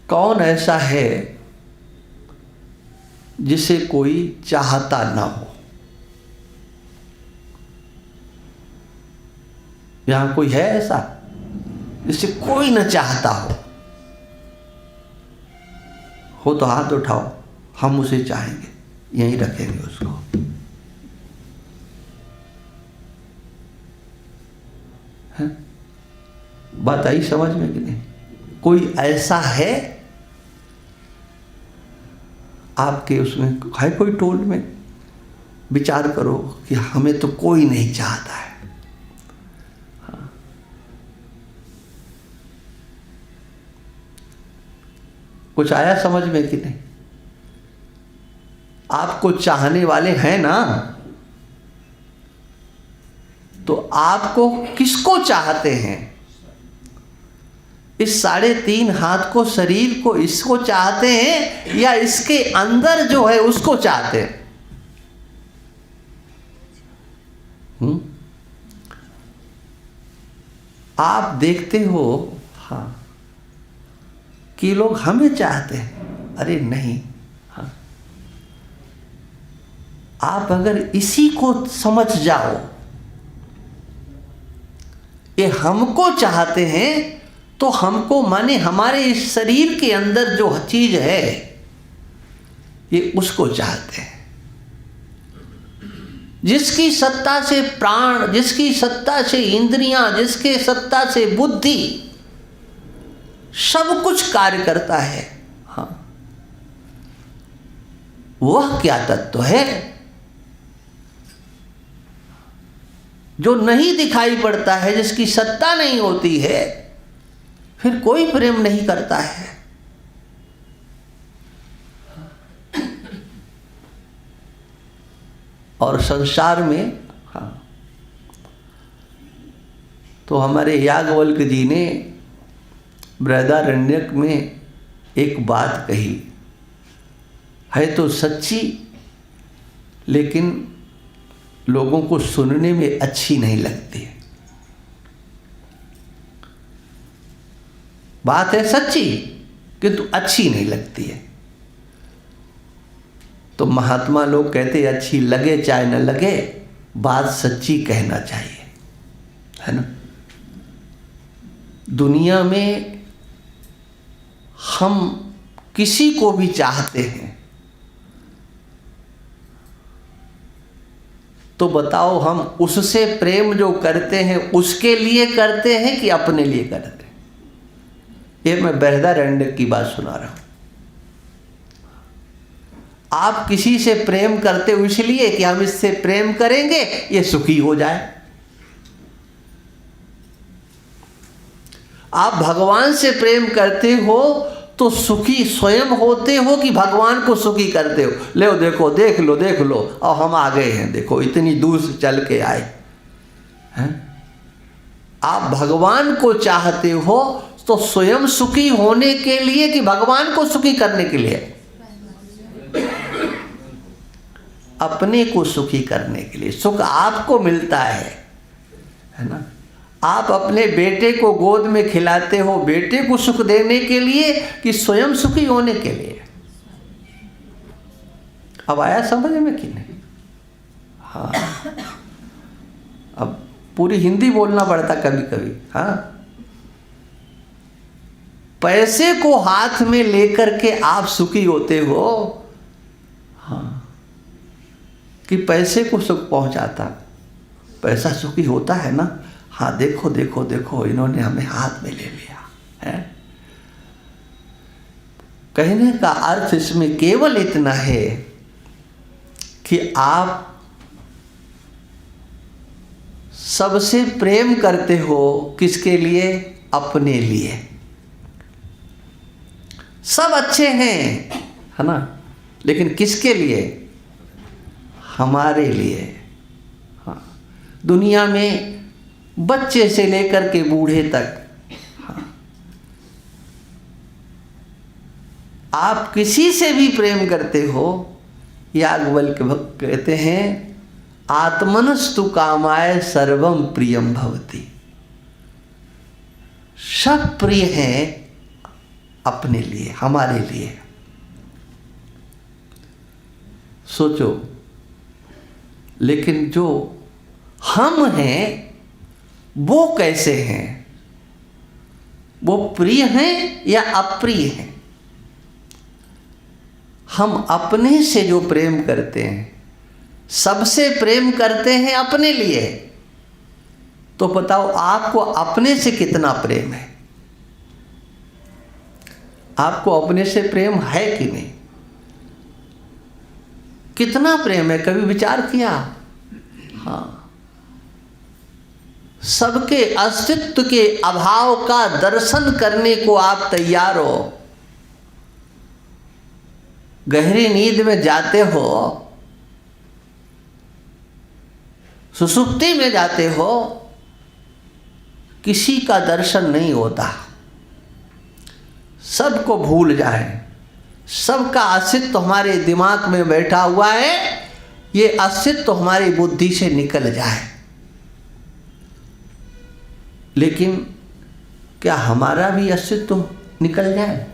कौन ऐसा है जिसे कोई चाहता ना हो? यहां कोई है ऐसा जिसे कोई न चाहता हो तो हाथ उठाओ, हम उसे चाहेंगे, यहीं रखेंगे उसको। है? बात आई समझ में कि नहीं? कोई ऐसा है आपके उसमें है, कोई टोल में विचार करो कि हमें तो कोई नहीं चाहता है। हाँ। कुछ आया समझ में कि नहीं? आपको चाहने वाले हैं ना, तो आपको किसको चाहते हैं? इस 3.5 हाथ को, शरीर को, इसको चाहते हैं या इसके अंदर जो है उसको चाहते हैं? आप देखते हो हाँ कि लोग हमें चाहते हैं, अरे नहीं। हाँ, आप अगर इसी को समझ जाओ, ये हमको चाहते हैं, तो हमको माने हमारे इस शरीर के अंदर जो चीज है ये उसको चाहते हैं, जिसकी सत्ता से प्राण, जिसकी सत्ता से इंद्रियां, जिसके सत्ता से बुद्धि सब कुछ कार्य करता है। हाँ, वह क्या तत्व है जो नहीं दिखाई पड़ता है, जिसकी सत्ता नहीं होती है, फिर कोई प्रेम नहीं करता है। और संसार में हाँ, तो हमारे याज्ञवल्क्य जी ने बृहदारण्यक में एक बात कही है, तो सच्ची, लेकिन लोगों को सुनने में अच्छी नहीं लगती है। बात है सच्ची, किंतु अच्छी नहीं लगती है। तो महात्मा लोग कहते हैं अच्छी लगे चाहे न लगे, बात सच्ची कहना चाहिए, है ना। दुनिया में हम किसी को भी चाहते हैं तो बताओ, हम उससे प्रेम जो करते हैं उसके लिए करते हैं कि अपने लिए करते हैं? ये मैं बृहदारण्यक की बात सुना रहा हूं। आप किसी से प्रेम करते हो इसलिए कि हम इससे प्रेम करेंगे ये सुखी हो जाए। आप भगवान से प्रेम करते हो तो सुखी स्वयं होते हो कि भगवान को सुखी करते हो? ले देखो, देख लो और हम आ गए हैं, देखो इतनी दूर से चल के आए हैं। आप भगवान को चाहते हो तो स्वयं सुखी होने के लिए कि भगवान को सुखी करने के लिए? अपने को सुखी करने के लिए। सुख आपको मिलता है ना। आप अपने बेटे को गोद में खिलाते हो बेटे को सुख देने के लिए कि स्वयं सुखी होने के लिए? अब आया समझ में कि नहीं? हाँ, अब पूरी हिंदी बोलना पड़ता कभी कभी। हाँ, पैसे को हाथ में लेकर के आप सुखी होते हो, हाँ, कि पैसे को सुख पहुंचाता? पैसा सुखी होता है ना। हाँ, देखो देखो देखो, इन्होंने हमें हाथ में ले लिया है। कहने का अर्थ इसमें केवल इतना है कि आप सबसे प्रेम करते हो, किसके लिए? अपने लिए। सब अच्छे हैं, है ना, लेकिन किसके लिए? हमारे लिए। हाँ, दुनिया में बच्चे से लेकर के बूढ़े तक, हाँ, आप किसी से भी प्रेम करते हो, याज्ञवल्क्य भक्त कहते हैं आत्मनस्तु कामाय सर्वम प्रियम भवति। सब प्रिय हैं अपने लिए, हमारे लिए। सोचो, लेकिन जो हम हैं वो कैसे हैं? वो प्रिय हैं या अप्रिय हैं? हम अपने से जो प्रेम करते हैं, सबसे प्रेम करते हैं अपने लिए, तो बताओ आपको अपने से कितना प्रेम है? आपको अपने से प्रेम है कि नहीं? कितना प्रेम है, कभी विचार किया? हाँ, सबके अस्तित्व के अभाव का दर्शन करने को आप तैयार हो। गहरी नींद में जाते हो, सुषुप्ति में जाते हो, किसी का दर्शन नहीं होता। सबको भूल जाए, सबका अस्तित्व हमारे दिमाग में बैठा हुआ है, ये अस्तित्व हमारी बुद्धि से निकल जाए। लेकिन क्या हमारा भी अस्तित्व निकल जाए?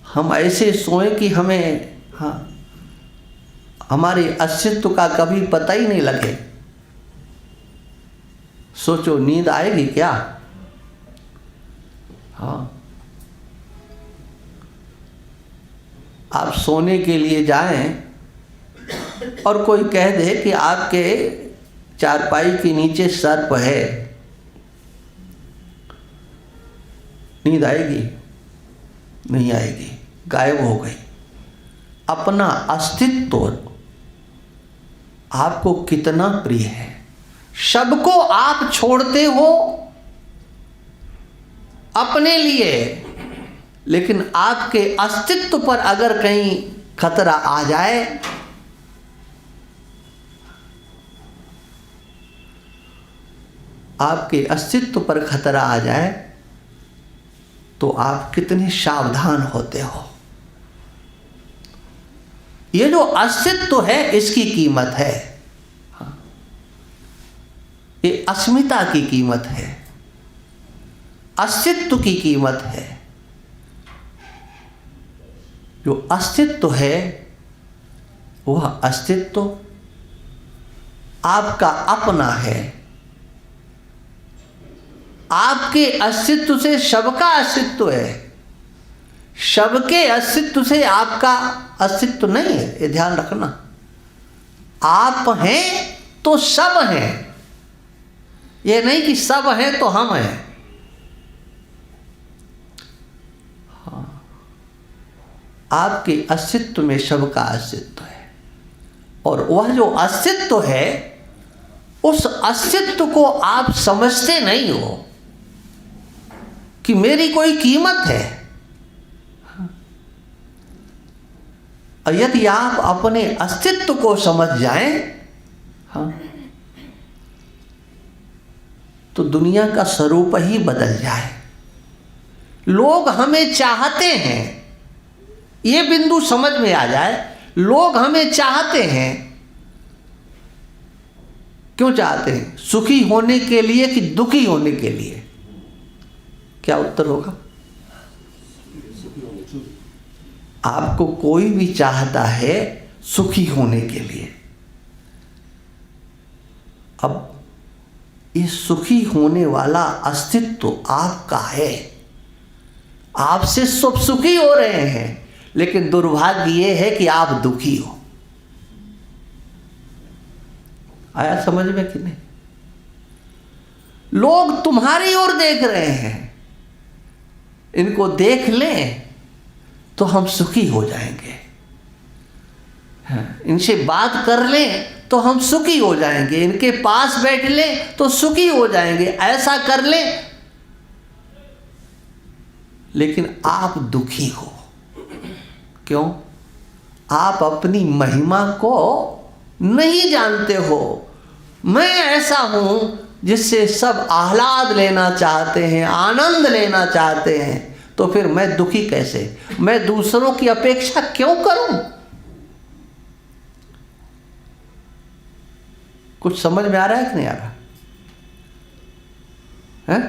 हम ऐसे सोए कि हमें हमारे अस्तित्व का कभी पता ही नहीं लगे। सोचो, नींद आएगी क्या? हाँ, आप सोने के लिए जाएं और कोई कह दे कि आपके चारपाई के नीचे सर्प है, नींद आएगी? नहीं आएगी, गायब हो गई। अपना अस्तित्व आपको कितना प्रिय है। सबको आप छोड़ते हो अपने लिए, लेकिन आपके अस्तित्व पर अगर कहीं खतरा आ जाए, आपके अस्तित्व पर खतरा आ जाए, तो आप कितने सावधान होते हो। ये जो अस्तित्व है, इसकी कीमत है। ये अस्मिता की कीमत है, अस्तित्व की कीमत है। जो अस्तित्व है, वह अस्तित्व आपका अपना है। आपके अस्तित्व से सबका अस्तित्व है, सबके अस्तित्व से आपका अस्तित्व नहीं है। ये ध्यान रखना, आप हैं तो सब हैं, ये नहीं कि सब हैं तो हम हैं। हाँ, आपके अस्तित्व में सबका अस्तित्व है, और वह जो अस्तित्व है, उस अस्तित्व को आप समझते नहीं हो कि मेरी कोई कीमत है। और यदि आप अपने अस्तित्व को समझ जाएं, हाँ, तो दुनिया का स्वरूप ही बदल जाए। लोग हमें चाहते हैं, ये बिंदु समझ में आ जाए। लोग हमें चाहते हैं, क्यों चाहते हैं? सुखी होने के लिए कि दुखी होने के लिए? क्या उत्तर होगा? आपको कोई भी चाहता है सुखी होने के लिए। अब ये सुखी होने वाला अस्तित्व आपका है, आपसे सब सुखी हो रहे हैं, लेकिन दुर्भाग्य ये है कि आप दुखी हो। आया समझ में कि नहीं? लोग तुम्हारी ओर देख रहे हैं, इनको देख लें तो हम सुखी हो जाएंगे, इनसे बात कर लें तो हम सुखी हो जाएंगे, इनके पास बैठ लें तो सुखी हो जाएंगे, ऐसा कर लें। लेकिन आप दुखी हो, क्यों? आप अपनी महिमा को नहीं जानते हो। मैं ऐसा हूं जिससे सब आह्लाद लेना चाहते हैं, आनंद लेना चाहते हैं, तो फिर मैं दुखी कैसे? मैं दूसरों की अपेक्षा क्यों करूं? कुछ समझ में आ रहा है कि नहीं आ रहा है?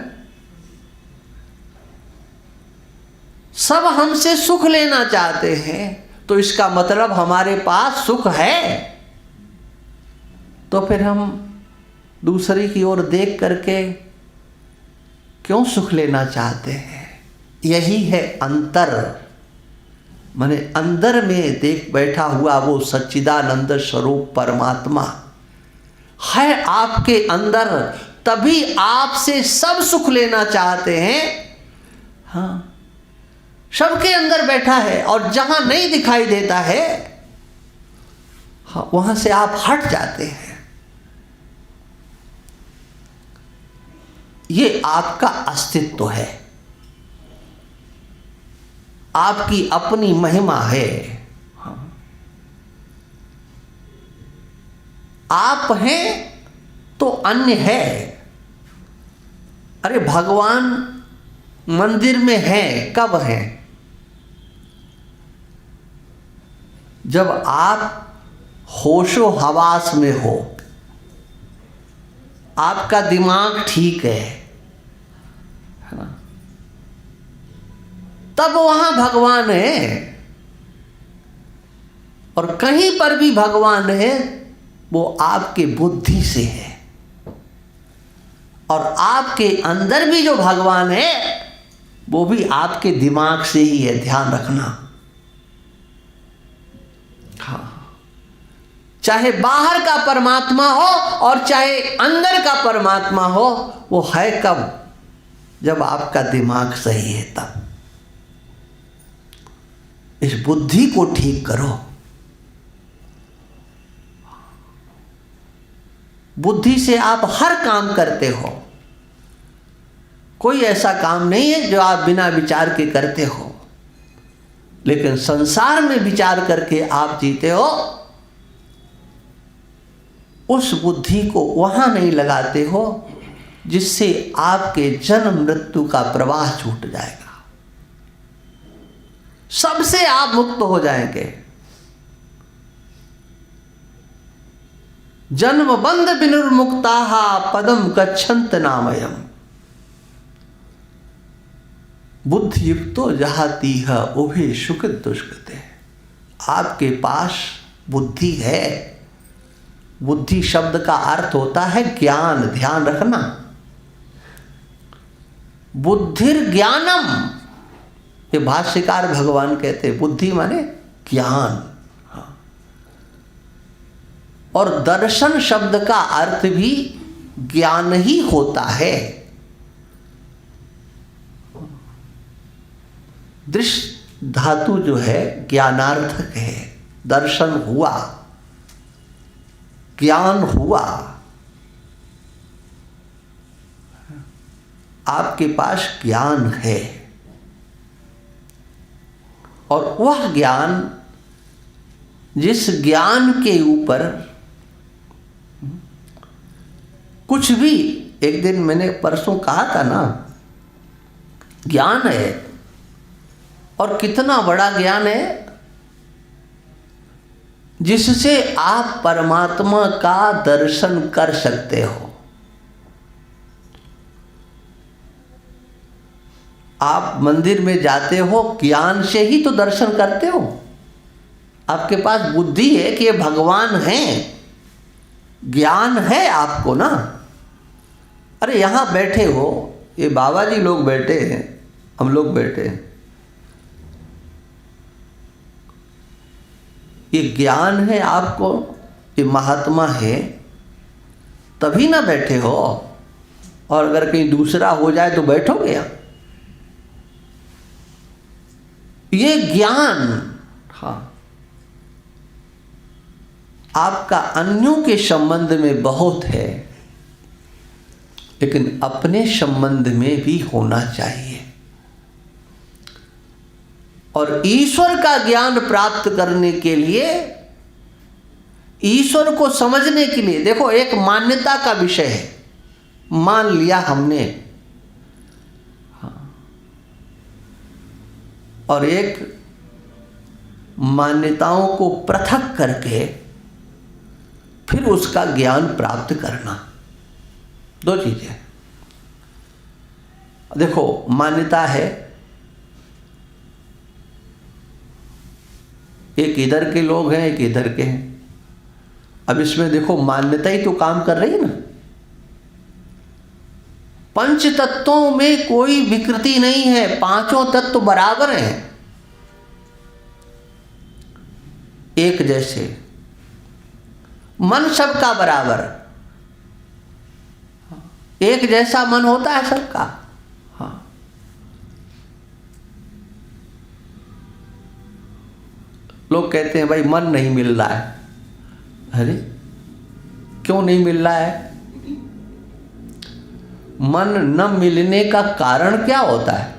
सब हमसे सुख लेना चाहते हैं, तो इसका मतलब हमारे पास सुख है। तो फिर हम दूसरे की ओर देख करके क्यों सुख लेना चाहते हैं? यही है अंतर, माने अंदर में देख बैठा हुआ वो सच्चिदानंद स्वरूप परमात्मा है आपके अंदर, तभी आपसे सब सुख लेना चाहते हैं। हाँ, सबके अंदर बैठा है, और जहां नहीं दिखाई देता है, हाँ, वहां से आप हट जाते हैं। ये आपका अस्तित्व है, आपकी अपनी महिमा है। हाँ। आप हैं तो अन्य है। अरे भगवान मंदिर में हैं, कब हैं? जब आप होशो हवास में हो, आपका दिमाग ठीक है ना, तब वहां भगवान है। और कहीं पर भी भगवान है वो आपके बुद्धि से है, और आपके अंदर भी जो भगवान है वो भी आपके दिमाग से ही है, ध्यान रखना। हाँ, चाहे बाहर का परमात्मा हो और चाहे अंदर का परमात्मा हो, वो है कब? जब आपका दिमाग सही है तब। इस बुद्धि को ठीक करो। बुद्धि से आप हर काम करते हो, कोई ऐसा काम नहीं है जो आप बिना विचार के करते हो, लेकिन संसार में विचार करके आप जीते हो। उस बुद्धि को वहां नहीं लगाते हो जिससे आपके जन्म मृत्यु का प्रवाह छूट जाएगा, सबसे आप मुक्त हो जाएंगे। जन्म बंध विनिर्मुक्ताः पदम गच्छन्त नामयम्। बुद्धि युक्तो जहातीह उभे सुख दुष्कृते। आपके पास बुद्धि है। बुद्धि शब्द का अर्थ होता है ज्ञान, ध्यान रखना। बुद्धिर ज्ञानम, ये भाष्यकार भगवान कहते हैं, बुद्धि माने ज्ञान। हाँ। और दर्शन शब्द का अर्थ भी ज्ञान ही होता है। दृश्य धातु जो है ज्ञानार्थक है। दर्शन हुआ, ज्ञान हुआ। आपके पास ज्ञान है, और वह ज्ञान, जिस ज्ञान के ऊपर कुछ भी, एक दिन मैंने परसों कहा था ना, ज्ञान है, और कितना बड़ा ज्ञान है, जिससे आप परमात्मा का दर्शन कर सकते हो। आप मंदिर में जाते हो, ज्ञान से ही तो दर्शन करते हो। आपके पास बुद्धि है कि ये भगवान हैं, ज्ञान है आपको ना। अरे यहाँ बैठे हो, ये बाबा जी लोग बैठे हैं, हम लोग बैठे हैं, ये ज्ञान है आपको, ये महात्मा है, तभी ना बैठे हो। और अगर कहीं दूसरा हो जाए तो बैठोगे आप? ये ज्ञान, हाँ, आपका अन्यों के संबंध में बहुत है, लेकिन अपने संबंध में भी होना चाहिए। और ईश्वर का ज्ञान प्राप्त करने के लिए, ईश्वर को समझने के लिए, देखो एक मान्यता का विषय है। मान लिया हमने, और एक मान्यताओं को पृथक करके फिर उसका ज्ञान प्राप्त करना, दो चीजें। देखो मान्यता है एक इधर के लोग हैं, एक इधर के हैं। अब इसमें देखो मान्यता ही तो काम कर रही है ना। पंच तत्वों में कोई विकृति नहीं है, पांचों तत्व बराबर हैं, एक जैसे। मन सबका बराबर, एक जैसा मन होता है सबका। हाँ, लोग कहते हैं भाई मन नहीं मिल रहा है। अरे क्यों नहीं मिल रहा है? मन न मिलने का कारण क्या होता है?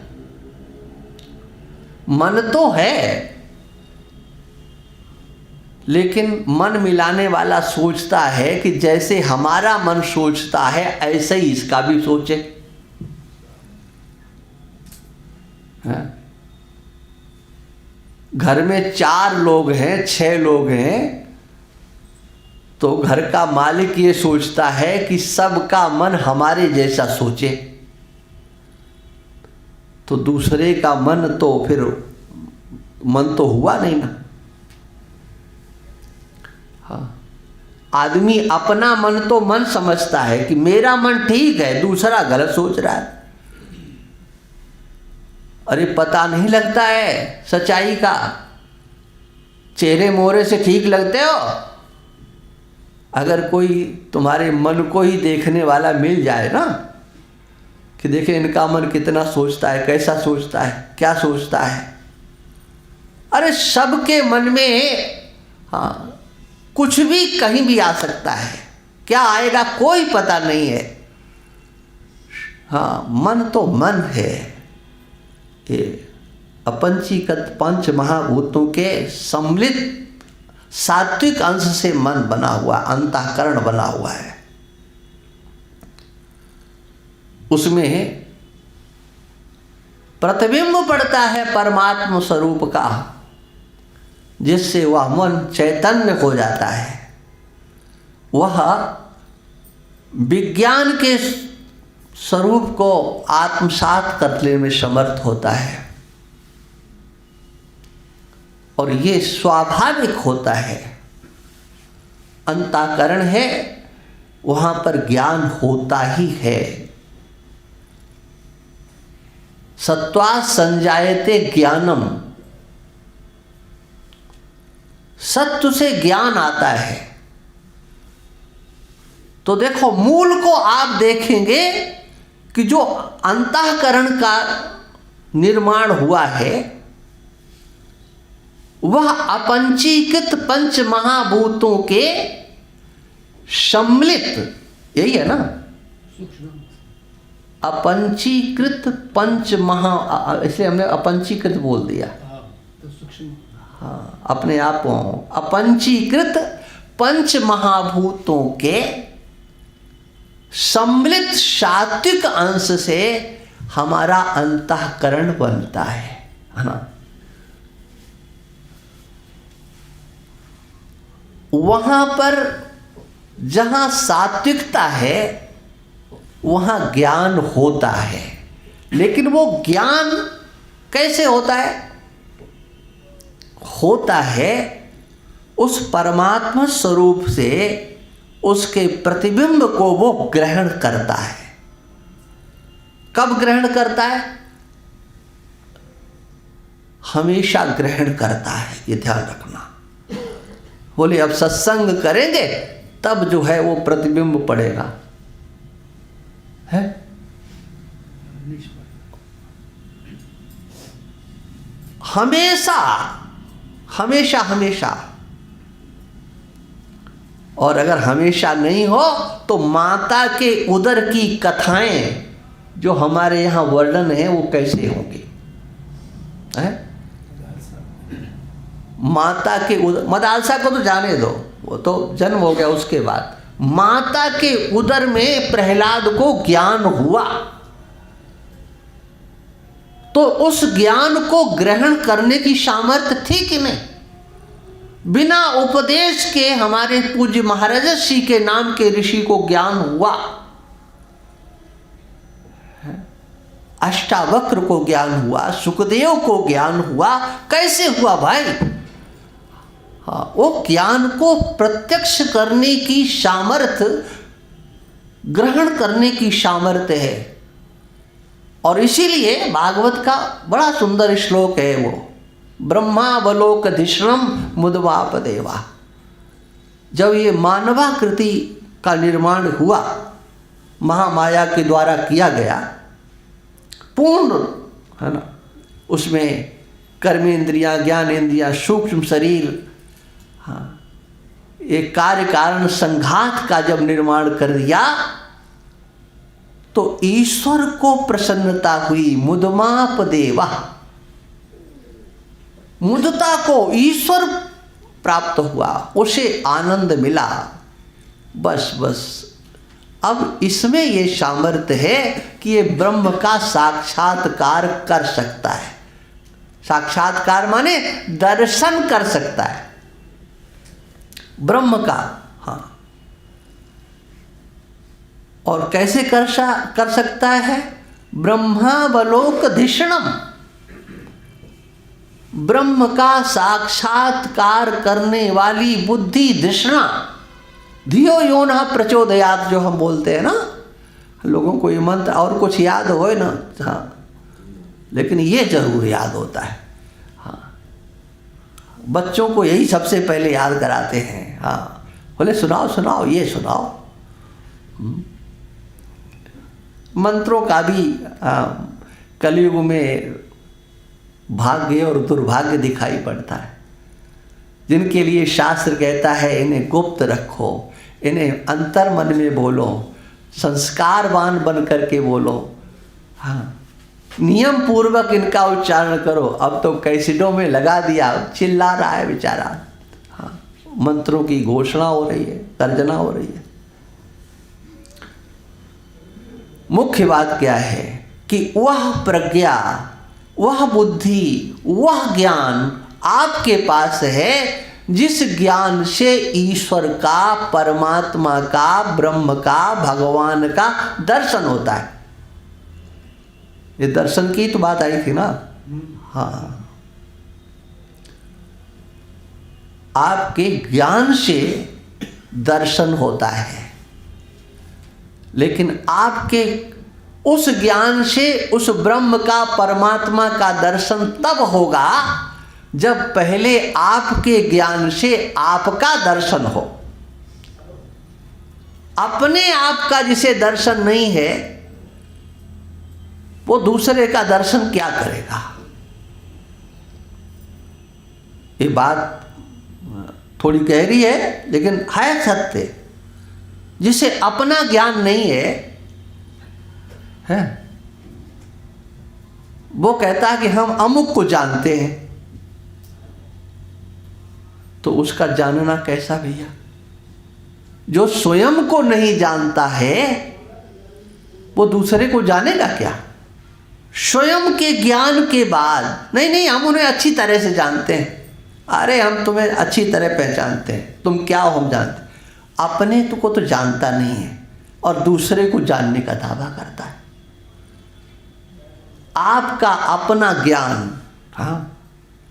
मन तो है, लेकिन मन मिलाने वाला सोचता है कि जैसे हमारा मन सोचता है ऐसे ही इसका भी सोचे। हाँ? घर में 4 लोग हैं, 6 लोग हैं, तो घर का मालिक ये सोचता है कि सबका मन हमारे जैसा सोचे, तो दूसरे का मन तो फिर मन तो हुआ नहीं ना। हाँ, आदमी अपना मन तो मन समझता है कि मेरा मन ठीक है, दूसरा गलत सोच रहा है। अरे पता नहीं लगता है सच्चाई का, चेहरे मोहरे से ठीक लगते हो। अगर कोई तुम्हारे मन को ही देखने वाला मिल जाए ना, कि देखे इनका मन कितना सोचता है, कैसा सोचता है, क्या सोचता है। अरे सबके मन में हाँ कुछ भी कहीं भी आ सकता है, क्या आएगा कोई पता नहीं है। हाँ, मन तो मन है। ये अपंचीकृत पंच महाभूतों के सम्मिलित सात्विक अंश से मन बना हुआ, अंतःकरण बना हुआ है। उसमें प्रतिबिंब पड़ता है परमात्मा स्वरूप का, जिससे वह मन चैतन्य हो जाता है। वह विज्ञान के स्वरूप को आत्मसात करने में समर्थ होता है, और ये स्वाभाविक होता है। अंतःकरण है, वहां पर ज्ञान होता ही है। सत्वा संजायते ज्ञानम, सत्व से ज्ञान आता है। तो देखो मूल को आप देखेंगे कि जो अंतःकरण का निर्माण हुआ है वह अपंचीकृत पंच महाभूतों के सम्मिलित, यही है ना, अपंचीकृत पंच महा, इसलिए हमने अपंचीकृत बोल दिया। हाँ, अपने आप को अपंचीकृत पंच महाभूतों के सम्मिलित सात्विक अंश से हमारा अंतःकरण बनता है ना। वहां पर जहां सात्विकता है वहां ज्ञान होता है, लेकिन वो ज्ञान कैसे होता है? होता है उस परमात्मा स्वरूप से उसके प्रतिबिंब को वो ग्रहण करता है। कब ग्रहण करता है? हमेशा ग्रहण करता है, ये ध्यान रखना। बोले अब सत्संग करेंगे तब जो है वो प्रतिबिंब पड़ेगा, है? हमेशा हमेशा हमेशा। और अगर हमेशा नहीं हो तो माता के उदर की कथाएं जो हमारे यहाँ वर्णन है वो कैसे होंगी, है? माता के उदर, मदालसा को तो जाने दो, वो तो जन्म हो गया उसके बाद। माता के उदर में प्रहलाद को ज्ञान हुआ, तो उस ज्ञान को ग्रहण करने की सामर्थ्य थी कि नहीं? बिना उपदेश के हमारे पूज्य महाराज ऋषि के नाम के ऋषि को ज्ञान हुआ, अष्टावक्र को ज्ञान हुआ, सुखदेव को ज्ञान हुआ। कैसे हुआ भाई? हाँ, वो ज्ञान को प्रत्यक्ष करने की सामर्थ्य, ग्रहण करने की सामर्थ्य है। और इसीलिए भागवत का बड़ा सुंदर श्लोक है वो, ब्रह्मावलोकधिष्णम मुदवापदेवा। जब ये मानवाकृति का निर्माण हुआ, महामाया के द्वारा किया गया, पूर्ण है ना, उसमें कर्मेंद्रियां, ज्ञानेंद्रियां, सूक्ष्म शरीर, हाँ, एक कार्य कारण संघात का जब निर्माण कर दिया तो ईश्वर को प्रसन्नता हुई, मुदमापदेवा। मुदता को ईश्वर प्राप्त हुआ, उसे आनंद मिला। बस अब इसमें ये सामर्थ्य है कि ये ब्रह्म का साक्षात्कार कर सकता है। साक्षात्कार माने दर्शन कर सकता है ब्रह्म का। हाँ, और कैसे कर सकता है? ब्रह्मावलोकधिष्णम, ब्रह्म का साक्षात्कार करने वाली बुद्धि धिषणा, धियो यो न प्रचोदयात, जो हम बोलते हैं ना, लोगों को ये मंत्र और कुछ याद हो ना, हाँ, लेकिन ये जरूर याद होता है। हाँ, बच्चों को यही सबसे पहले याद कराते हैं। हाँ, बोले सुनाओ ये सुनाओ। मंत्रों का भी कलयुग में भाग्य और दुर्भाग्य दिखाई पड़ता है। जिनके लिए शास्त्र कहता है इन्हें गुप्त रखो, इन्हें अंतर मन में बोलो, संस्कारवान बन करके बोलो, हाँ, नियम पूर्वक इनका उच्चारण करो। अब तो कैसेटों में लगा दिया, चिल्ला रहा है बेचारा। हाँ, मंत्रों की घोषणा हो रही है, तर्जना हो रही है। मुख्य बात क्या है कि वह प्रज्ञा, वह बुद्धि, वह ज्ञान आपके पास है जिस ज्ञान से ईश्वर का, परमात्मा का, ब्रह्म का, भगवान का दर्शन होता है। ये दर्शन की तो बात आई थी ना। हाँ, आपके ज्ञान से दर्शन होता है, लेकिन आपके उस ज्ञान से उस ब्रह्म का, परमात्मा का दर्शन तब होगा जब पहले आपके ज्ञान से आपका दर्शन हो। अपने आप का जिसे दर्शन नहीं है वो दूसरे का दर्शन क्या करेगा? ये बात थोड़ी गहरी है लेकिन है सत्य। जिसे अपना ज्ञान नहीं है वो कहता है कि हम अमुक को जानते हैं, तो उसका जानना कैसा भैया? जो स्वयं को नहीं जानता है वो दूसरे को जानेगा क्या? स्वयं के ज्ञान के बाद नहीं हम उन्हें अच्छी तरह से जानते हैं। अरे हम तुम्हें अच्छी तरह पहचानते हैं, तुम क्या हो हम जानते हैं। अपने को तो जानता नहीं है और दूसरे को जानने का दावा करता है। आपका अपना ज्ञान, हाँ,